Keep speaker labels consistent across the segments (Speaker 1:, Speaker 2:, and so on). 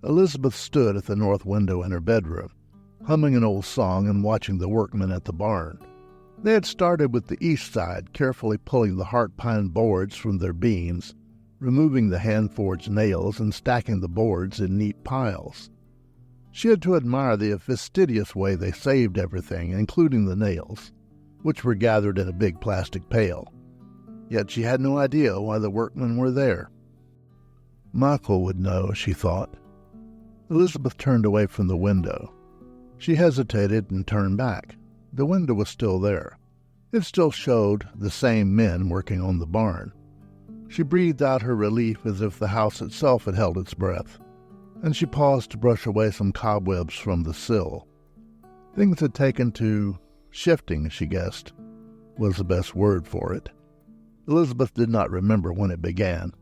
Speaker 1: Elizabeth stood at the north window in her bedroom, humming an old song and watching the workmen at the barn. They had started with the east side, carefully pulling the heart pine boards from their beams, removing the hand-forged nails and stacking the boards in neat piles. She had to admire the fastidious way they saved everything, including the nails, which were gathered in a big plastic pail. Yet she had no idea why the workmen were there. Michael would know, she thought. Elizabeth turned away from the window. She hesitated and turned back. The window was still there. It still showed the same men working on the barn. She breathed out her relief as if the house itself had held its breath, and she paused to brush away some cobwebs from the sill. Things had taken to shifting, she guessed, was the best word for it. Elizabeth did not remember when it began.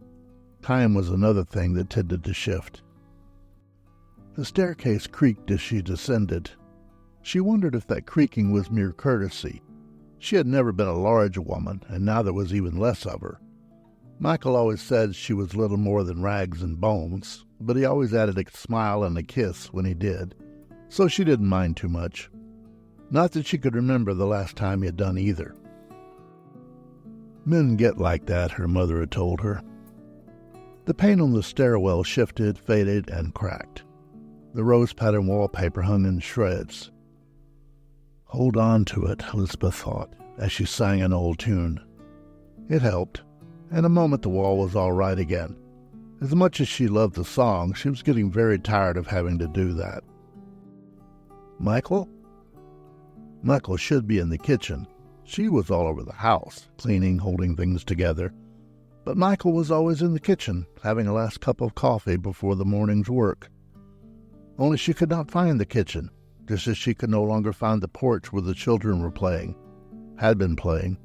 Speaker 1: Time was another thing that tended to shift. The staircase creaked as she descended. She wondered if that creaking was mere courtesy. She had never been a large woman, and now there was even less of her. Michael always said she was little more than rags and bones, but he always added a smile and a kiss when he did, so she didn't mind too much. Not that she could remember the last time he had done either. Men get like that, her mother had told her. The paint on the stairwell shifted, faded, and cracked. The rose-patterned wallpaper hung in shreds. Hold on to it, Elizabeth thought, as she sang an old tune. It helped. In a moment the wall was all right again. As much as she loved the song, she was getting very tired of having to do that. Michael? Michael should be in the kitchen. She was all over the house, cleaning, holding things together. But Michael was always in the kitchen, having a last cup of coffee before the morning's work. Only she could not find the kitchen, just as she could no longer find the porch where the children were playing, had been playing,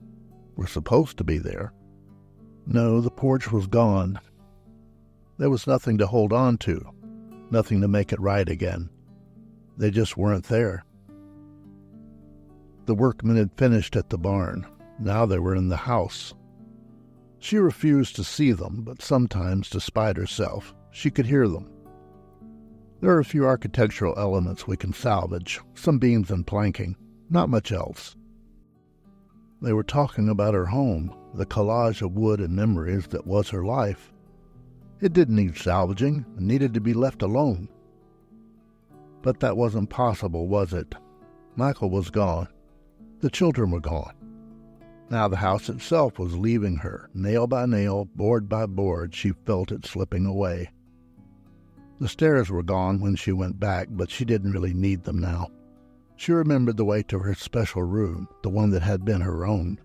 Speaker 1: were supposed to be there. No, the porch was gone. There was nothing to hold on to, nothing to make it right again. They just weren't there. The workmen had finished at the barn. Now they were in the house. She refused to see them, but sometimes, despite herself, she could hear them. There are a few architectural elements we can salvage, some beams and planking, not much else. They were talking about her home, the collage of wood and memories that was her life. It didn't need salvaging, it needed to be left alone. But that wasn't possible, was it? Michael was gone. The children were gone. Now the house itself was leaving her. Nail by nail, board by board, she felt it slipping away. The stairs were gone when she went back, but she didn't really need them now. She remembered the way to her special room, the one that had been her own.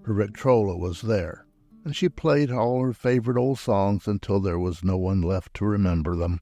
Speaker 1: Her Victrola was there, and she played all her favorite old songs until there was no one left to remember them.